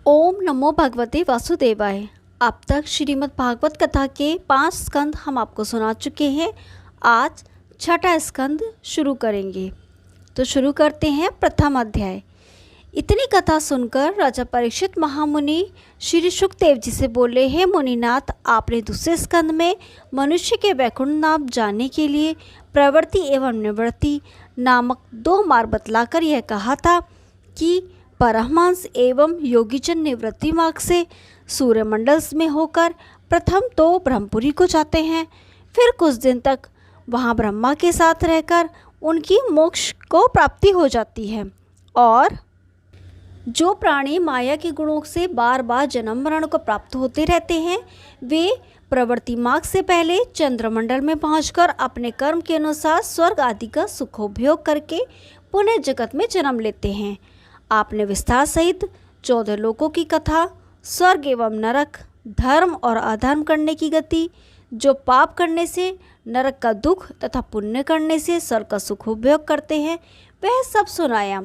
ओम नमो भगवते वासुदेवाय। अब तक श्रीमद् भागवत कथा के 5 स्कंद हम आपको सुना चुके हैं। आज छठा स्कंद शुरू करेंगे। तो शुरू करते हैं प्रथम अध्याय। इतनी कथा सुनकर राजा परीक्षित महामुनि श्री शुकदेव जी से बोले, हे मुनिनाथ, आपने दूसरे स्कंद में मनुष्य के वैकुंठ नाम जानने के लिए प्रवृत्ति एवं निवृत्ति नामक 2 मार्ग बतलाकर यह कहा था कि परमहंस एवं योगीजन निवृत्ति मार्ग से सूर्यमंडल में होकर प्रथम तो ब्रह्मपुरी को जाते हैं, फिर कुछ दिन तक वहाँ ब्रह्मा के साथ रहकर उनकी मोक्ष को प्राप्ति हो जाती है। और जो प्राणी माया के गुणों से बार बार जन्म मरण को प्राप्त होते रहते हैं, वे प्रवृत्ति मार्ग से पहले चंद्रमंडल में पहुंचकर अपने कर्म के अनुसार स्वर्ग आदि का सुखोपभोग करके पुनः जगत में जन्म लेते हैं। आपने विस्तार सहित 14 लोकों की कथा, स्वर्ग एवं नरक, धर्म और अधर्म करने की गति, जो पाप करने से नरक का दुख तथा पुण्य करने से स्वर्ग का सुख उपभोग करते हैं, वह सब सुनाया।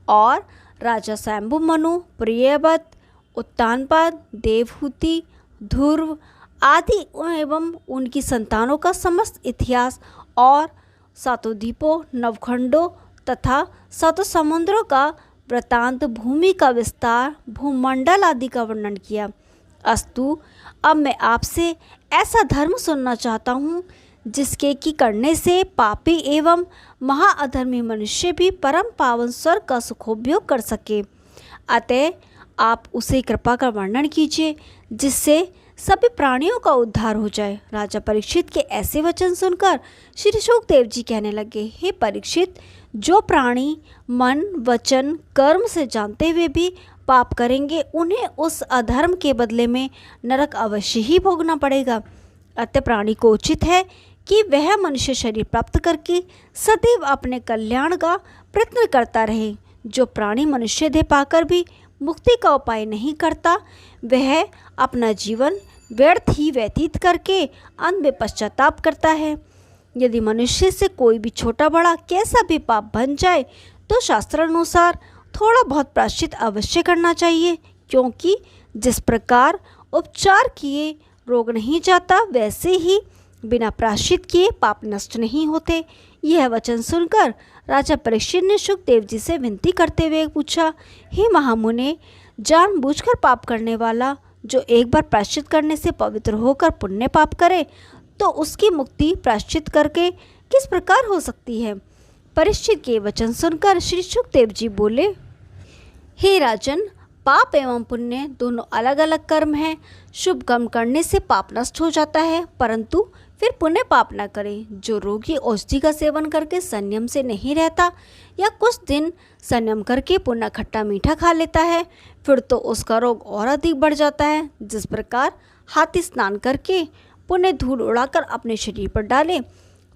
और राजा स्वयंभु मनु, प्रियव्रत, उत्तानपाद, देवहूति, ध्रुव आदि एवं उनकी संतानों का समस्त इतिहास और 7 द्वीपों, नवखंडों तथा 7 समुद्रों का वृतांत, भूमि का विस्तार, भूमंडल आदि का वर्णन किया। अस्तु, अब मैं आपसे ऐसा धर्म सुनना चाहता हूँ जिसके कि करने से पापी एवं महाअधर्मी मनुष्य भी परम पावन स्वर्ग का सुखोपभोग कर सके। अतः आप उसे कृपा कर वर्णन कीजिए जिससे सभी प्राणियों का उद्धार हो जाए। राजा परीक्षित के ऐसे वचन सुनकर श्री शुकदेव जी कहने लगे, हे परीक्षित, जो प्राणी मन, वचन, कर्म से जानते हुए भी पाप करेंगे, उन्हें उस अधर्म के बदले में नरक अवश्य ही भोगना पड़ेगा। अतः प्राणी को उचित है कि वह मनुष्य शरीर प्राप्त करके सदैव अपने कल्याण का प्रयत्न करता रहे। जो प्राणी मनुष्य देह पाकर भी मुक्ति का उपाय नहीं करता, वह अपना जीवन व्यर्थ ही व्यतीत करके अंत में पश्चाताप करता है। यदि मनुष्य से कोई भी छोटा बड़ा कैसा भी पाप बन जाए तो शास्त्रानुसार थोड़ा बहुत प्रायश्चित अवश्य करना चाहिए, क्योंकि जिस प्रकार उपचार किए रोग नहीं जाता, वैसे ही बिना प्रायश्चित किए पाप नष्ट नहीं होते। यह वचन सुनकर राजा परीक्षित ने शुकदेव जी से विनती करते हुए पूछा, हे महामुने, जानबूझकर पाप करने वाला जो एक बार प्रायश्चित करने से पवित्र होकर पुण्य पाप करे, तो उसकी मुक्ति प्रायश्चित करके किस प्रकार हो सकती है। परीक्षित के वचन सुनकर श्री शुकदेव जी बोले, हे राजन, पाप एवं पुण्य दोनों अलग अलग कर्म हैं। शुभ कर्म करने से पाप नष्ट हो जाता है, परंतु फिर पुण्य पाप न करें। जो रोगी औषधि का सेवन करके संयम से नहीं रहता या कुछ दिन संयम करके पुनः खट्टा मीठा खा लेता है, फिर तो उसका रोग और अधिक बढ़ जाता है। जिस प्रकार हाथी स्नान करके पुण्य धूल उड़ाकर अपने शरीर पर डाले,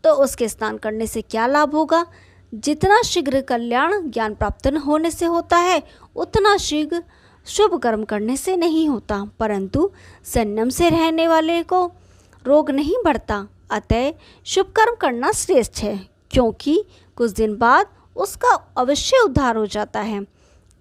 तो उसके स्नान करने से क्या लाभ होगा। जितना शीघ्र कल्याण ज्ञान प्राप्त होने से होता है, उतना शीघ्र शुभ कर्म करने से नहीं होता, परंतु संयम से रहने वाले को रोग नहीं बढ़ता। अतः शुभ कर्म करना श्रेष्ठ है, क्योंकि कुछ दिन बाद उसका अवश्य उद्धार हो जाता है।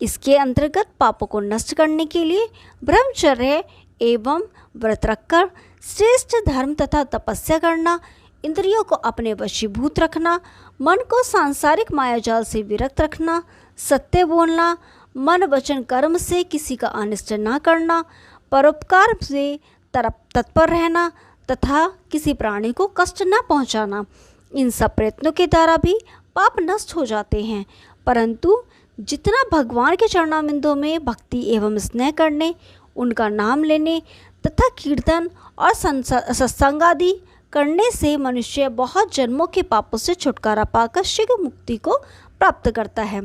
इसके अंतर्गत पापों को नष्ट करने के लिए ब्रह्मचर्य एवं व्रत रखकर श्रेष्ठ धर्म तथा तपस्या करना, इंद्रियों को अपने वशीभूत रखना, मन को सांसारिक मायाजाल से विरक्त रखना, सत्य बोलना, मन वचन कर्म से किसी का अनिष्ट न करना, परोपकार से तत्पर रहना तथा किसी प्राणी को कष्ट न पहुंचाना, इन सब प्रयत्नों के द्वारा भी पाप नष्ट हो जाते हैं। परंतु जितना भगवान के चरणारविंदों में भक्ति एवं स्नेह करने, उनका नाम लेने तथा कीर्तन और सत्संग आदि करने से मनुष्य बहुत जन्मों के पापों से छुटकारा पाकर शीघ्र मुक्ति को प्राप्त करता है,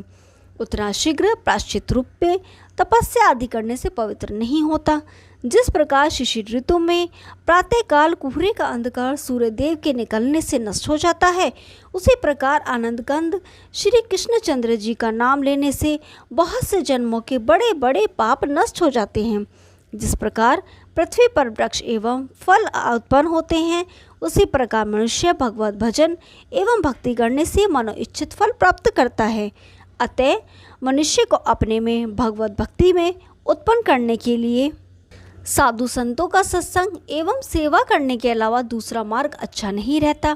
उतना शीघ्र प्रायश्चित रूप में तपस्या आदि करने से पवित्र नहीं होता। जिस प्रकार शिशिर ऋतु में प्रातःकाल कुहरे का अंधकार सूर्यदेव के निकलने से नष्ट हो जाता है, उसी प्रकार आनंद कंद श्री कृष्णचंद्र जी का नाम लेने से बहुत से जन्मों के बड़े बड़े पाप नष्ट हो जाते हैं। जिस प्रकार पृथ्वी पर वृक्ष एवं फल उत्पन्न होते हैं, उसी प्रकार मनुष्य भगवत भजन एवं भक्ति करने से मनोइच्छित फल प्राप्त करता है। अतः मनुष्य को अपने में भगवत भक्ति में उत्पन्न करने के लिए साधु संतों का सत्संग एवं सेवा करने के अलावा दूसरा मार्ग अच्छा नहीं रहता।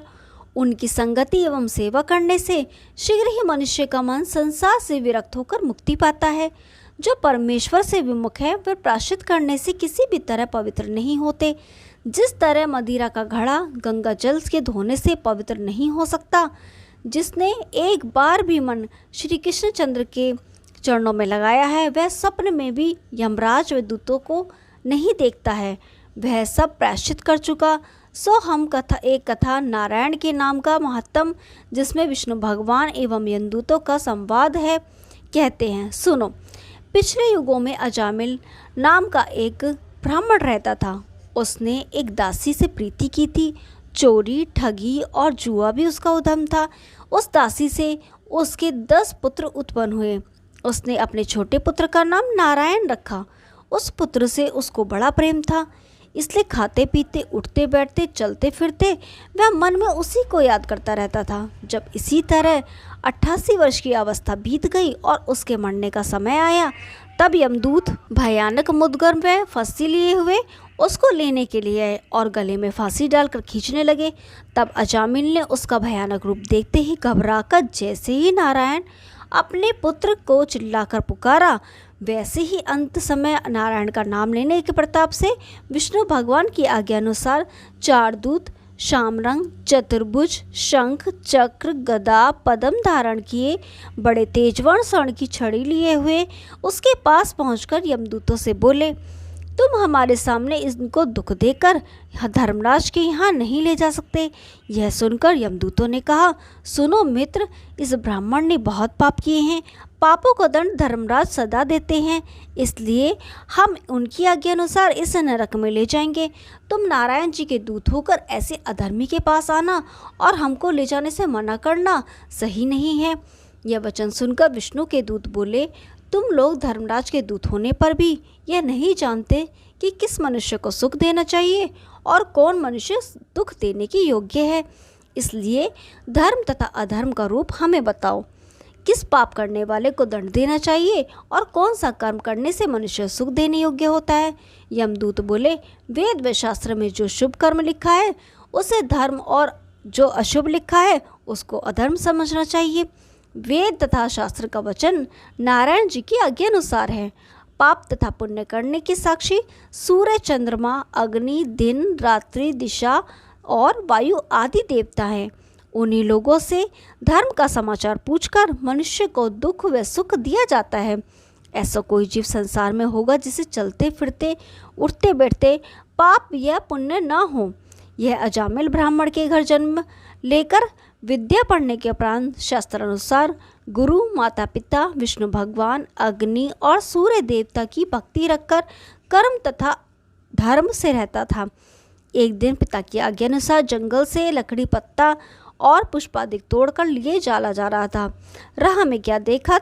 उनकी संगति एवं सेवा करने से शीघ्र ही मनुष्य का मन संसार से विरक्त होकर मुक्ति पाता है। जो परमेश्वर से विमुख है वे प्रायश्चित करने से किसी भी तरह पवित्र नहीं होते। जिस तरह मदिरा का घड़ा गंगा जल के धोने से पवित्र नहीं हो सकता, जिसने एक बार भी मन श्री कृष्णचंद्र के चरणों में लगाया है वह स्वप्न में भी यमराज व दूतों को नहीं देखता है। वह सब प्रायश्चित कर चुका। सो हम एक कथा नारायण के नाम का महत्तम, जिसमें विष्णु भगवान एवं यमदूतों का संवाद है, कहते हैं। सुनो। पिछले युगों में अजामिल नाम का एक ब्राह्मण रहता था। उसने एक दासी से प्रीति की थी। चोरी, ठगी और जुआ भी उसका उद्यम था। उस दासी से उसके 10 पुत्र उत्पन्न हुए। उसने अपने छोटे पुत्र का नाम नारायण रखा। उस पुत्र से उसको बड़ा प्रेम था, इसलिए खाते पीते, उठते बैठते, चलते फिरते वह मन में उसी को याद करता रहता था। जब इसी तरह 88 वर्ष की अवस्था बीत गई और उसके मरने का समय आया, तब यमदूत भयानक मुद्गर व फांसी लिए हुए उसको लेने के लिए आए और गले में फांसी डालकर खींचने लगे। तब अजामिल ने उसका भयानक रूप देखते ही घबराकर जैसे ही नारायण अपने पुत्र को चिल्लाकर पुकारा, वैसे ही अंत समय नारायण का नाम लेने के प्रताप से विष्णु भगवान की आज्ञा अनुसार 4 दूत श्यामरंग, चतुर्भुज, शंख, चक्र, गदा, पद्म धारण किए, बड़े तेजवर्ण स्वर्ण की छड़ी लिए हुए उसके पास पहुंचकर यमदूतों से बोले, तुम हमारे सामने इनको दुख देकर धर्मराज के यहाँ नहीं ले जा सकते। यह सुनकर यमदूतों ने कहा, सुनो मित्र, इस ब्राह्मण ने बहुत पाप किए हैं। पापों का दंड धर्मराज सदा देते हैं, इसलिए हम उनकी आज्ञा अनुसार इस नरक में ले जाएंगे। तुम नारायण जी के दूत होकर ऐसे अधर्मी के पास आना और हमको ले जाने से मना करना सही नहीं है। यह वचन सुनकर विष्णु के दूत बोले, तुम लोग धर्मराज के दूत होने पर भी यह नहीं जानते कि किस मनुष्य को सुख देना चाहिए और कौन मनुष्य दुख देने के योग्य है। इसलिए धर्म तथा अधर्म का रूप हमें बताओ। किस पाप करने वाले को दंड देना चाहिए और कौन सा कर्म करने से मनुष्य सुख देने योग्य होता है। यमदूत बोले, वेद व शास्त्र में जो शुभ कर्म लिखा है उसे धर्म और जो अशुभ लिखा है उसको अधर्म समझना चाहिए। वेद तथा शास्त्र का वचन नारायण जी की आज्ञा अनुसार है। पाप तथा पुण्य करने के साक्षी सूर्य, चंद्रमा, अग्नि, दिन, रात्रि, दिशा और वायु आदि देवता हैं। उन्हीं लोगों से धर्म का समाचार पूछकर मनुष्य को दुख व सुख दिया जाता है। ऐसा कोई जीव संसार में होगा जिसे चलते फिरते, उठते बैठते पाप या पुण्य न हो। यह अजामिल ब्राह्मण के घर जन्म लेकर विद्या पढ़ने के उपरांत शास्त्रानुसार गुरु, माता पिता, विष्णु भगवान, अग्नि और सूर्य देवता की भक्ति रखकर कर्म तथा धर्म से रहता था। एक दिन पिता की आज्ञा अनुसार जंगल से लकड़ी, पत्ता और पुष्पादिक तोड़कर लिए जाला जा रहा था। राह में क्या देखा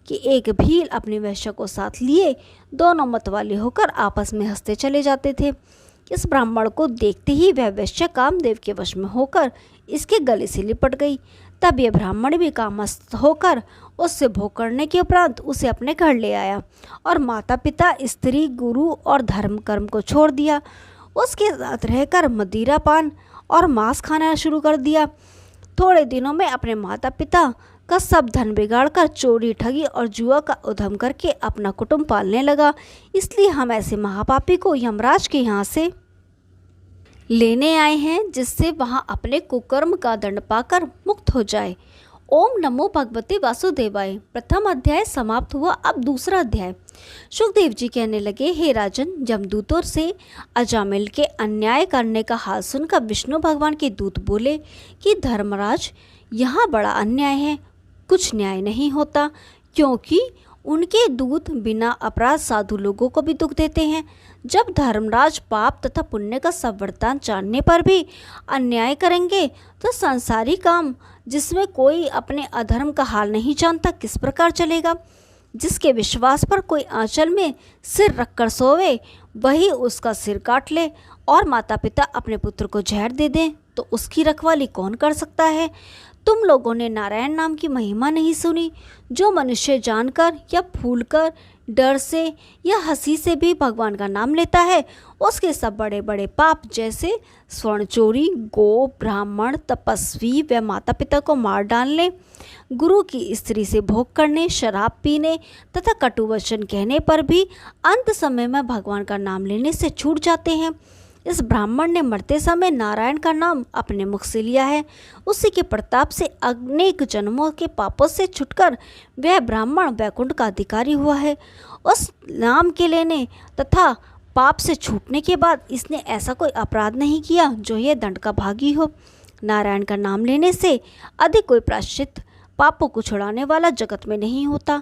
कि एक भील अपनी वैश्य को साथ लिए दोनों मतवाले होकर आपस में हंसते चले जाते थे। इस ब्राह्मण को देखते ही वह वैश्य कामदेव के वश में होकर इसके गले से लिपट गई। तब यह ब्राह्मण भी कामस्त होकर उससे भोग करने के उपरांत उसे अपने घर ले आया और माता पिता, स्त्री, गुरु और धर्म कर्म को छोड़ दिया। उसके साथ रहकर मदिरा पान और मांस खाना शुरू कर दिया। थोड़े दिनों में अपने माता पिता का सब धन बिगाड़कर चोरी, ठगी और जुआ का उद्यम करके अपना कुटुंब पालने लगा। इसलिए हम ऐसे महापापी को यमराज के यहाँ से लेने आए हैं, जिससे वहां अपने कुकर्म का दंड पाकर मुक्त हो जाए। ओम नमो भगवते वासुदेवाय। प्रथम अध्याय समाप्त हुआ। अब दूसरा अध्याय। सुखदेव जी कहने लगे, हे राजन, यमदूतों से अजामिल के अन्याय करने का हाल सुनकर विष्णु भगवान के दूत बोले कि धर्मराज, यहाँ बड़ा अन्याय है, कुछ न्याय नहीं होता, क्योंकि उनके दूत बिना अपराध साधु लोगों को भी दुख देते हैं। जब धर्मराज पाप तथा पुण्य का सब वृत्तांत जानने पर भी अन्याय करेंगे तो संसारी काम, जिसमें कोई अपने अधर्म का हाल नहीं जानता, किस प्रकार चलेगा। जिसके विश्वास पर कोई आंचल में सिर रखकर सोवे, वही उसका सिर काट ले, और माता पिता अपने पुत्र को जहर दे दें तो उसकी रखवाली कौन कर सकता है। तुम लोगों ने नारायण नाम की महिमा नहीं सुनी। जो मनुष्य जानकर या भूलकर डर से या हंसी से भी भगवान का नाम लेता है, उसके सब बड़े बड़े पाप जैसे स्वर्ण चोरी, गो, ब्राह्मण, तपस्वी व माता पिता को मार डालने, गुरु की स्त्री से भोग करने, शराब पीने तथा कटु वचन कहने पर भी अंत समय में भगवान का नाम लेने से छूट जाते हैं। इस ब्राह्मण ने मरते समय नारायण का नाम अपने मुख से लिया है। उसी के प्रताप से अनेक जन्मों के पापों से छुटकर वह ब्राह्मण वैकुंठ का अधिकारी हुआ है। उस नाम के लेने तथा पाप से छूटने के बाद इसने ऐसा कोई अपराध नहीं किया जो यह दंड का भागी हो। नारायण का नाम लेने से अधिक कोई प्रायश्चित पापों को छुड़ाने वाला जगत में नहीं होता।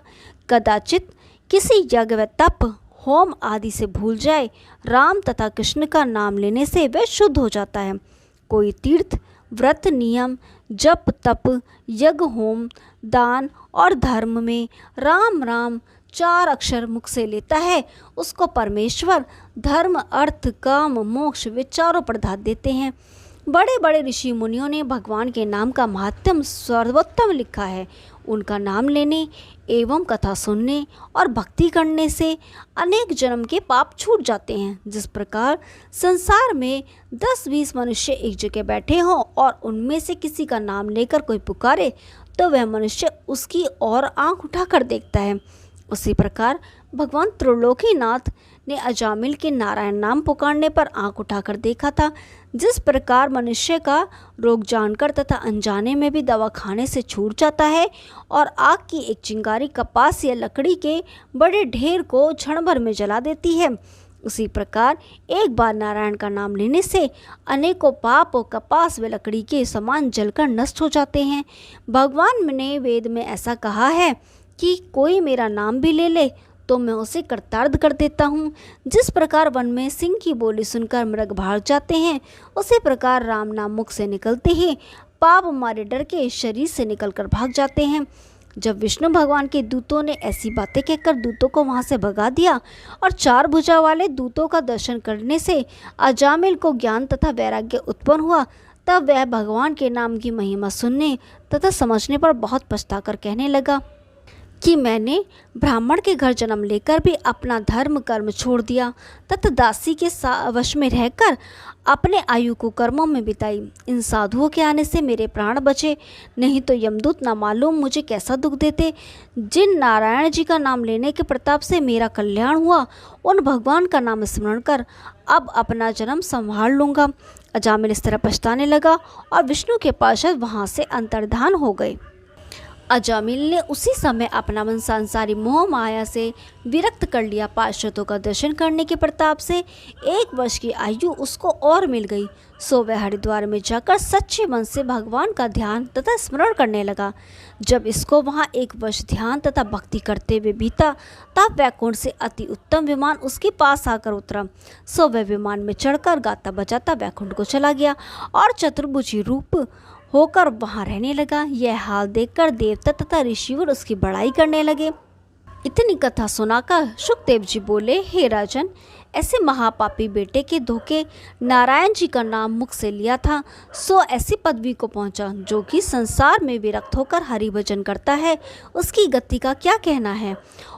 कदाचित किसी यज्ञ व तप, होम आदि से भूल जाए, राम तथा कृष्ण का नाम लेने से वह शुद्ध हो जाता है। कोई तीर्थ, व्रत, नियम, जप, तप, यज्ञ, होम, दान और धर्म में राम राम 4 अक्षर मुख से लेता है, उसको परमेश्वर धर्म, अर्थ, काम, मोक्ष वे चारों प्रदान देते हैं। बड़े बड़े ऋषि मुनियों ने भगवान के नाम का महात्म्य सर्वोत्तम लिखा है। उनका नाम लेने एवं कथा सुनने और भक्ति करने से अनेक जन्म के पाप छूट जाते हैं। जिस प्रकार संसार में 10-20 मनुष्य एक जगह बैठे हों और उनमें से किसी का नाम लेकर कोई पुकारे तो वह मनुष्य उसकी ओर आंख उठाकर देखता है, उसी प्रकार भगवान त्रिलोकीनाथ ने अजामिल के नारायण नाम पुकारने पर आंख उठाकर देखा था। जिस प्रकार मनुष्य का रोग जानकर तथा अनजाने में भी दवा खाने से छूट जाता है और आग की एक चिंगारी कपास या लकड़ी के बड़े ढेर को क्षण भर में जला देती है, उसी प्रकार एक बार नारायण का नाम लेने से अनेकों पाप और कपास व लकड़ी के समान जलकर नष्ट हो जाते हैं। भगवान ने वेद में ऐसा कहा है कि कोई मेरा नाम भी ले ले तो मैं उसे कृतार्थ कर देता हूँ। जिस प्रकार वन में सिंह की बोली सुनकर मृग भाग जाते हैं, उसी प्रकार राम नाम मुख से निकलते ही पाप मारे डर के शरीर से निकलकर भाग जाते हैं। जब विष्णु भगवान के दूतों ने ऐसी बातें कहकर दूतों को वहां से भगा दिया और 4 भुजा वाले दूतों का दर्शन करने से अजामिल को ज्ञान तथा वैराग्य उत्पन्न हुआ, तब वह भगवान के नाम की महिमा सुनने तथा समझने पर बहुत पछताकर कहने लगा कि मैंने ब्राह्मण के घर जन्म लेकर भी अपना धर्म कर्म छोड़ दिया तथा दासी के वश में रहकर अपने आयु को कर्मों में बिताई। इन साधुओं के आने से मेरे प्राण बचे, नहीं तो यमदूत न मालूम मुझे कैसा दुख देते। जिन नारायण जी का नाम लेने के प्रताप से मेरा कल्याण हुआ, उन भगवान का नाम स्मरण कर अब अपना जन्म संभाल लूँगा। अजामिल इस तरह पछताने लगा और विष्णु के पार्षद वहाँ से अंतर्धान हो गए। अजामिल ने उसी समय अपना मन सांसारी मोह माया से विरक्त कर लिया। पार्षदों का दर्शन करने के प्रताप से 1 वर्ष की आयु उसको और मिल गई। सो वह हरिद्वार में जाकर सच्चे मन से भगवान का ध्यान तथा स्मरण करने लगा। जब इसको वहाँ 1 वर्ष ध्यान तथा भक्ति करते हुए बीता, तब वैकुंठ से अति उत्तम विमान उसके पास आकर उतरा। सो वह विमान में चढ़कर गाता बजाता वैकुंठ को चला गया और चतुर्भुजी रूप होकर वहाँ रहने लगा। यह हाल देखकर देवता तथा ऋषिवर उसकी बड़ाई करने लगे। इतनी कथा सुनाकर शुकदेव जी बोले, हे राजन, ऐसे महापापी बेटे के धोखे नारायण जी का नाम मुख से लिया था, सो ऐसी पदवी को पहुंचा जो कि संसार में विरक्त होकर हरि भजन करता है, उसकी गति का क्या कहना है।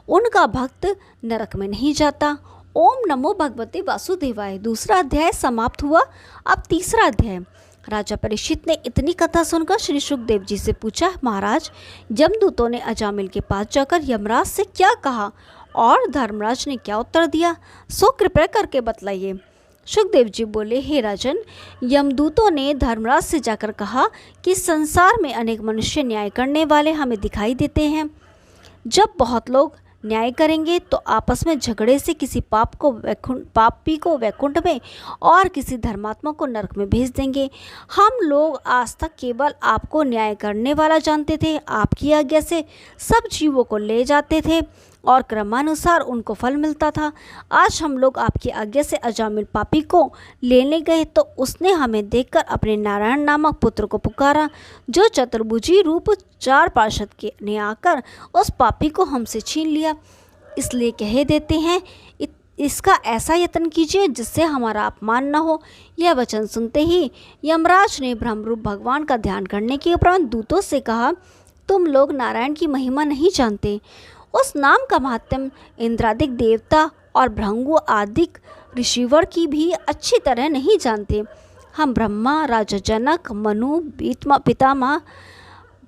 उनका भक्त नरक में नहीं जाता। ओम नमो भगवते वासुदेवाय। 2 अध्याय समाप्त हुआ। अब 3 अध्याय। राजा परीक्षित ने इतनी कथा सुनकर श्री सुखदेव जी से पूछा, महाराज, यमदूतों ने अजामिल के पास जाकर यमराज से क्या कहा और धर्मराज ने क्या उत्तर दिया, सो कृपया करके बतलाइए। सुखदेव जी बोले, हे राजन, यमदूतों ने धर्मराज से जाकर कहा कि संसार में अनेक मनुष्य न्याय करने वाले हमें दिखाई देते हैं। जब बहुत लोग न्याय करेंगे तो आपस में झगड़े से किसी पापी को वैकुंठ में और किसी धर्मात्मा को नरक में भेज देंगे। हम लोग आज तक केवल आपको न्याय करने वाला जानते थे। आपकी आज्ञा से सब जीवों को ले जाते थे और क्रमानुसार उनको फल मिलता था। आज हम लोग आपकी आज्ञा से अजामिल पापी को लेने गए तो उसने हमें देखकर अपने नारायण नामक पुत्र को पुकारा, जो चतुर्भुजी रूप 4 पार्षद के ने आकर उस पापी को हमसे छीन लिया। इसलिए कह देते हैं, इसका ऐसा यत्न कीजिए जिससे हमारा अपमान न हो। यह वचन सुनते ही यमराज ने ब्रह्मरूप भगवान का ध्यान करने के उपरांत दूतों से कहा, तुम लोग नारायण की महिमा नहीं जानते। उस नाम का महात्म्य इंद्रादिक देवता और भृंगु आदि ऋषिवर की भी अच्छी तरह नहीं जानते। हम ब्रह्मा, राजा जनक, मनु, पितामह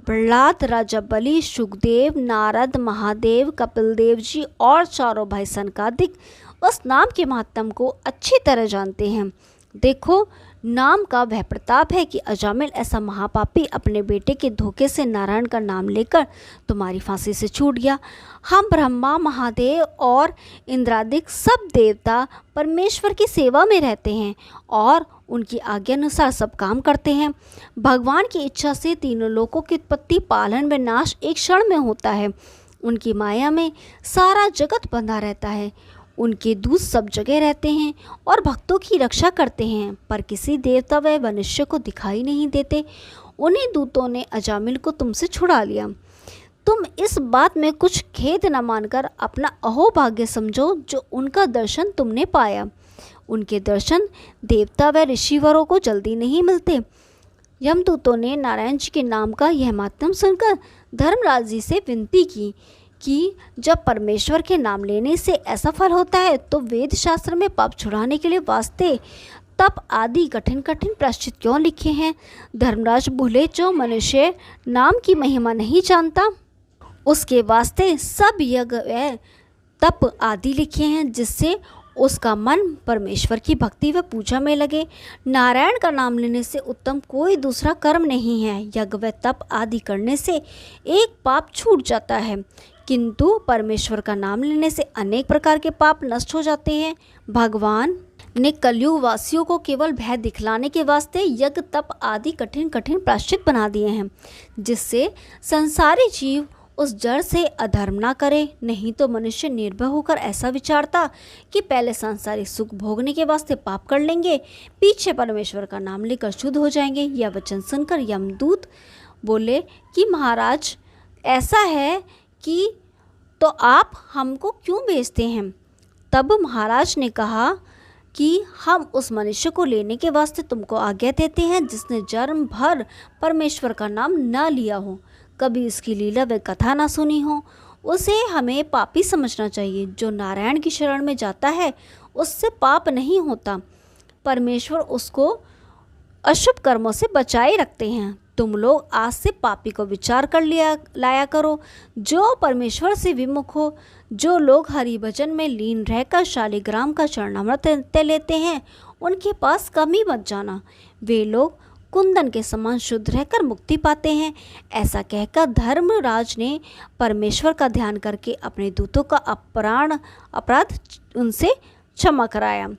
प्रहलाद, राजा बलि, सुखदेव, नारद, महादेव, कपिल देव जी और चारों भाई सनकादिक उस नाम के महात्म को अच्छी तरह जानते हैं। देखो, नाम का वह प्रताप है कि अजामिल ऐसा महापापी अपने बेटे के धोखे से नारायण का नाम लेकर तुम्हारी फांसी से छूट गया। हम ब्रह्मा, महादेव और इंद्रादिक सब देवता परमेश्वर की सेवा में रहते हैं और उनकी आज्ञा अनुसार सब काम करते हैं। भगवान की इच्छा से तीनों लोकों की उत्पत्ति, पालन व नाश एक क्षण में होता है। उनकी माया में सारा जगत बंधा रहता है। उनके दूत सब जगह रहते हैं और भक्तों की रक्षा करते हैं, पर किसी देवता व मनुष्य को दिखाई नहीं देते। उन्हीं दूतों ने अजामिल को तुमसे छुड़ा लिया। तुम इस बात में कुछ खेद न मानकर अपना अहोभाग्य समझो जो उनका दर्शन तुमने पाया। उनके दर्शन देवता व ऋषिवरों को जल्दी नहीं मिलते। यमदूतों ने नारायण जी के नाम का यह महात्म्य सुनकर धर्मराज जी से विनती की कि जब परमेश्वर के नाम लेने से ऐसा फल होता है तो वेद शास्त्र में पाप छुड़ाने के लिए वास्ते तप आदि कठिन कठिन प्रायश्चित क्यों लिखे हैं। धर्मराज बोले, जो मनुष्य नाम की महिमा नहीं जानता उसके वास्ते सब यज्ञ व तप आदि लिखे हैं, जिससे उसका मन परमेश्वर की भक्ति व पूजा में लगे। नारायण का नाम लेने से उत्तम कोई दूसरा कर्म नहीं है। यज्ञ व तप आदि करने से एक पाप छूट जाता है, किंतु परमेश्वर का नाम लेने से अनेक प्रकार के पाप नष्ट हो जाते हैं। भगवान ने कलयुग वासियों को केवल भय दिखलाने के वास्ते यज्ञ तप आदि कठिन कठिन प्रायश्चित बना दिए हैं, जिससे संसारी जीव उस जड़ से अधर्म ना करे। नहीं तो मनुष्य निर्भय होकर ऐसा विचारता कि पहले सांसारिक सुख भोगने के वास्ते पाप कर लेंगे, पीछे परमेश्वर का नाम लेकर शुद्ध हो जाएंगे। यह वचन सुनकर यमदूत बोले कि महाराज, ऐसा है कि तो आप हमको क्यों भेजते हैं। तब महाराज ने कहा कि हम उस मनुष्य को लेने के वास्ते तुमको आज्ञा देते हैं जिसने जन्म भर परमेश्वर का नाम न लिया हो, कभी इसकी लीला व कथा ना सुनी हो। उसे हमें पापी समझना चाहिए। जो नारायण की शरण में जाता है उससे पाप नहीं होता, परमेश्वर उसको अशुभ कर्मों से बचाए रखते हैं। तुम लोग आज से पापी को विचार कर लाया करो, जो परमेश्वर से विमुख हो। जो लोग हरि भजन में लीन रहकर शालिग्राम का चरणामृत लेते हैं उनके पास कभी मत जाना। वे लोग कुंदन के समान शुद्ध रहकर मुक्ति पाते हैं। ऐसा कहकर धर्मराज ने परमेश्वर का ध्यान करके अपने दूतों का अपराध उनसे क्षमा कराया।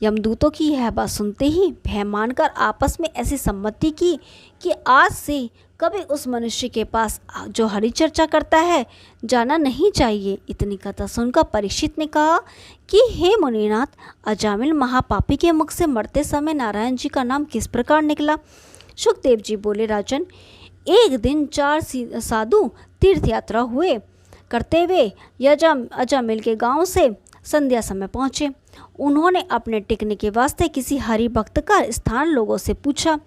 यमदूतों की यह बात सुनते ही भय मानकर आपस में ऐसी सम्मति की कि आज से कभी उस मनुष्य के पास जो हरि चर्चा करता है जाना नहीं चाहिए। इतनी कथा सुनकर परीक्षित ने कहा कि हे मुनिनाथ, अजामिल महापापी के मुख से मरते समय नारायण जी का नाम किस प्रकार निकला। सुखदेव जी बोले, राजन, एक दिन 4 साधु तीर्थ यात्रा हुए करते हुए अजामिल के गांव से संध्या समय पहुँचे। उन्होंने अपने टिकने के वास्ते किसी हरि भक्त का स्थान लोगों से पूछा।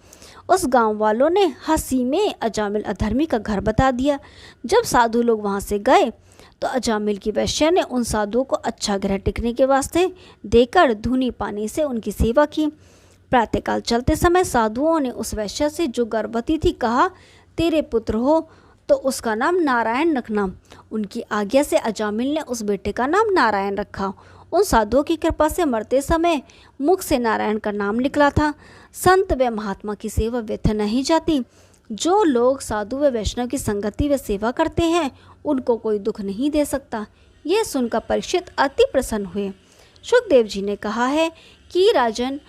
उस गांव वालों ने हंसी में अजामिल अधर्मी का घर बता दिया। जब साधु लोग वहां से गए तो अजामिल की वैश्या ने उन साधुओं को अच्छा गृह टिकने के वास्ते देकर धूनी पानी से उनकी सेवा की। प्रातःकाल चलते समय साधुओं ने उस वैश्या से, जो गर्भवती थी, कहा, तेरे पुत्र हो तो उसका नाम नारायण रखना। उनकी आज्ञा से अजामिल ने उस बेटे का नाम नारायण रखा। उन साधुओं की कृपा से मरते समय मुख से नारायण का नाम निकला था। संत व महात्मा की सेवा व्यर्थ नहीं जाती। जो लोग साधु व वैष्णव की संगति व सेवा करते हैं उनको कोई दुख नहीं दे सकता। यह सुनकर परीक्षित अति प्रसन्न हुए। सुखदेव जी ने कहा है कि राजन,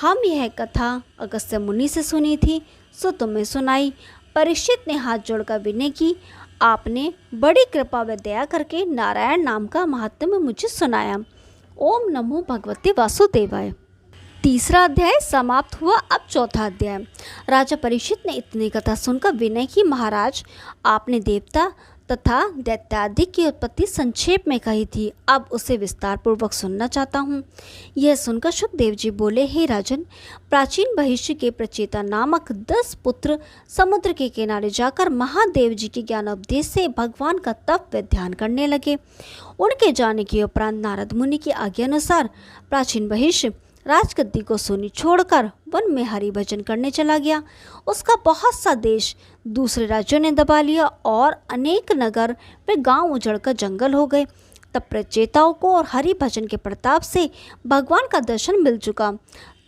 हम यह कथा अगस्त्य मुनि से सुनी थी सो तुम्हें सुनाई। परीक्षित ने हाथ जोड़कर विनय की, आपने बड़ी कृपा व दया करके नारायण नाम का महात्म्य मुझे सुनाया। ओम नमो भगवते वासुदेवाय। तीसरा अध्याय समाप्त हुआ। अब चौथा अध्याय। राजा परीक्षित ने इतनी कथा सुनकर विनय की, महाराज, आपने देवता तथा दैत्यादि की उत्पत्ति संक्षेप में कही थी। अब उसे विस्तार पूर्वक सुनना चाहता हूँ। यह सुनकर शुकदेव जी बोले, हे राजन, प्राचीन भविष्य के प्रचेता नामक 10 पुत्र समुद्र के किनारे जाकर महादेव जी के ज्ञानोपदेश से भगवान का तप व ध्यान करने लगे। उनके जाने के उपरांत नारद मुनि की आज्ञा अनुसार प्राचीन भविष्य राजगद्दी को सोनी छोड़कर वन में हरि भजन करने चला गया। उसका बहुत सा देश दूसरे राज्यों ने दबा लिया और अनेक नगर व गांव उजड़कर जंगल हो गए। तब प्रचेताओं को और हरि भजन के प्रताप से भगवान का दर्शन मिल चुका।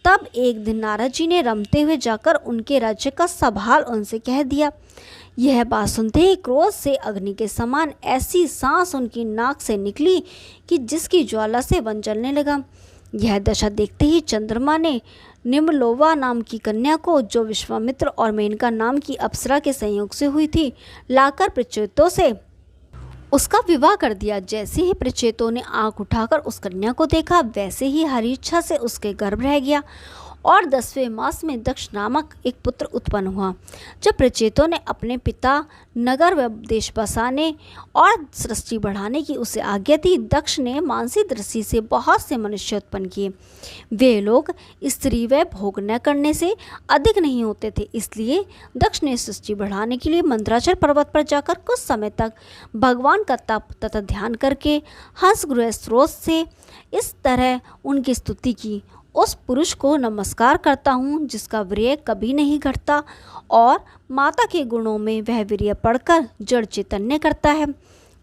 तब एक दिन नारद जी ने रमते हुए जाकर उनके राज्य का सब हाल उनसे कह दिया। यह बात सुनते ही क्रोध से अग्नि के समान ऐसी सांस उनकी नाक से निकली कि जिसकी ज्वाला से वन जलने लगा। यह दशा देखते ही चंद्रमा ने निम्लोवा नाम की कन्या को, जो विश्वामित्र और मेनका नाम की अप्सरा के संयोग से हुई थी, लाकर प्रचेतों से उसका विवाह कर दिया। जैसे ही प्रचेतों ने आंख उठाकर उस कन्या को देखा, वैसे ही हरी इच्छा से उसके गर्भ रह गया और 10वें मास में दक्ष नामक एक पुत्र उत्पन्न हुआ। जब प्रचेतों ने अपने पिता नगर व देश बसाने और सृष्टि बढ़ाने की उसे आज्ञा दी, दक्ष ने मानसी दृष्टि से बहुत से मनुष्य उत्पन्न किए। वे लोग स्त्री व भोग न करने से अधिक नहीं होते थे। इसलिए दक्ष ने सृष्टि बढ़ाने के लिए मंदराचल पर्वत पर जाकर कुछ समय तक भगवान का तप तथा ध्यान करके हंसगृह स्रोत से इस तरह उनकी स्तुति की, उस पुरुष को नमस्कार करता हूँ जिसका वीर्य कभी नहीं घटता और माता के गुणों में वह वीर्य पढ़कर जड़ चैतन्य करता है।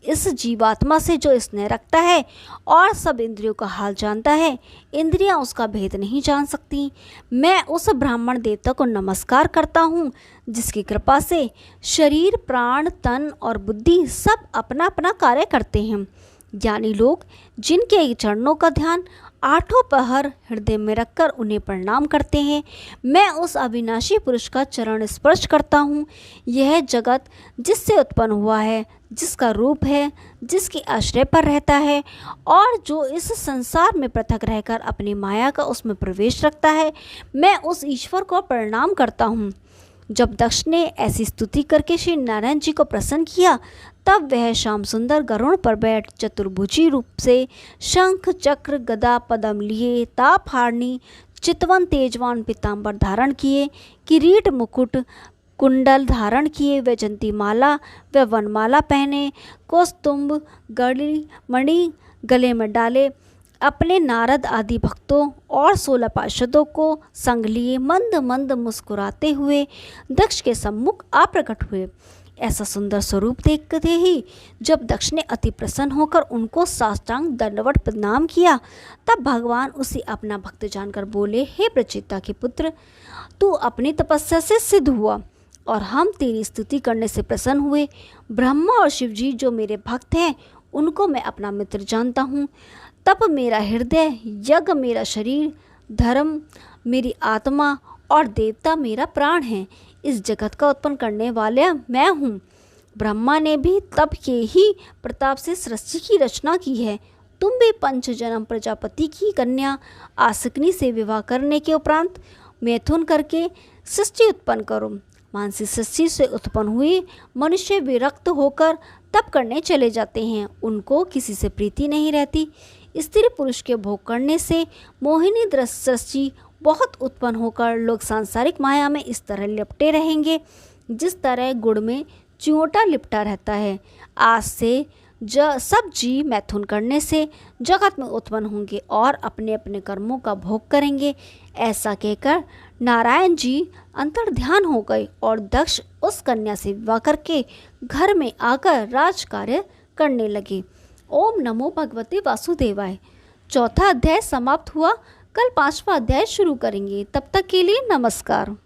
इस जीवात्मा से जो स्नेह रखता है और सब इंद्रियों का हाल जानता है, इंद्रियां उसका भेद नहीं जान सकती। मैं उस ब्राह्मण देवता को नमस्कार करता हूँ जिसकी कृपा से शरीर, प्राण, तन और बुद्धि सब अपना अपना कार्य करते हैं। ज्ञानी लोग जिनके चरणों का ध्यान 8 पहर हृदय में रखकर उन्हें प्रणाम करते हैं, मैं उस अविनाशी पुरुष का चरण स्पर्श करता हूँ। यह जगत जिससे उत्पन्न हुआ है, जिसका रूप है, जिसके आश्रय पर रहता है और जो इस संसार में पृथक रहकर अपनी माया का उसमें प्रवेश रखता है, मैं उस ईश्वर को प्रणाम करता हूँ। जब दक्ष ने ऐसी स्तुति करके श्री नारायण जी को प्रसन्न किया, तब वह श्याम सुंदर गरुड़ पर बैठ चतुर्भुजी रूप से शंख, चक्र, गदा, पद्म लिए, ताप हारणी, चितवन, तेजवान पीताम्बर धारण किए, किरीट, मुकुट, कुंडल धारण किए, वैजंती माला व वनमाला पहने, कौस्तुंभ गड़ी मणि गले में डाले, अपने नारद आदि भक्तों और 16 पार्षदों को संग लिए मंद मंद मुस्कुराते हुए दक्ष के सम्मुख आप्रकट हुए। ऐसा सुंदर स्वरूप देखते ही जब दक्ष ने अति प्रसन्न होकर उनको साष्टांग दंडवत प्रणाम किया, तब भगवान उसे अपना भक्त जानकर बोले, हे प्रचेता के पुत्र, तू अपनी तपस्या से सिद्ध हुआ और हम तेरी स्तुति करने से प्रसन्न हुए। ब्रह्मा और शिव जी जो मेरे भक्त हैं, उनको मैं अपना मित्र जानता हूँ। तप मेरा हृदय, यज्ञ मेरा शरीर, धर्म मेरी आत्मा और देवता मेरा प्राण है। इस जगत का उत्पन्न करने वाला मैं हूँ। ब्रह्मा ने भी तप के ही प्रताप से सृष्टि की रचना की है। तुम भी 5 जन्म प्रजापति की कन्या आसकनी से विवाह करने के उपरांत मैथुन करके सृष्टि उत्पन्न करो। मानसी सृष्टि से उत्पन्न हुए मनुष्य विरक्त होकर तप करने चले जाते हैं। उनको किसी से प्रीति नहीं रहती। स्त्री पुरुष के भोग करने से मोहिनी सृष्टि बहुत उत्पन्न होकर लोग सांसारिक माया में इस तरह लिपटे रहेंगे जिस तरह गुड़ में चियोटा लिपटा रहता है। आज से सब जीव मैथुन करने से जगत में उत्पन्न होंगे और अपने अपने कर्मों का भोग करेंगे। ऐसा कहकर नारायण जी अंतर ध्यान हो गए और दक्ष उस कन्या से विवाह करके घर में आकर राज कार्य करने लगे। ओम नमो भगवते वासुदेवाय। 4था अध्याय समाप्त हुआ। कल 5वां अध्याय शुरू करेंगे। तब तक के लिए नमस्कार।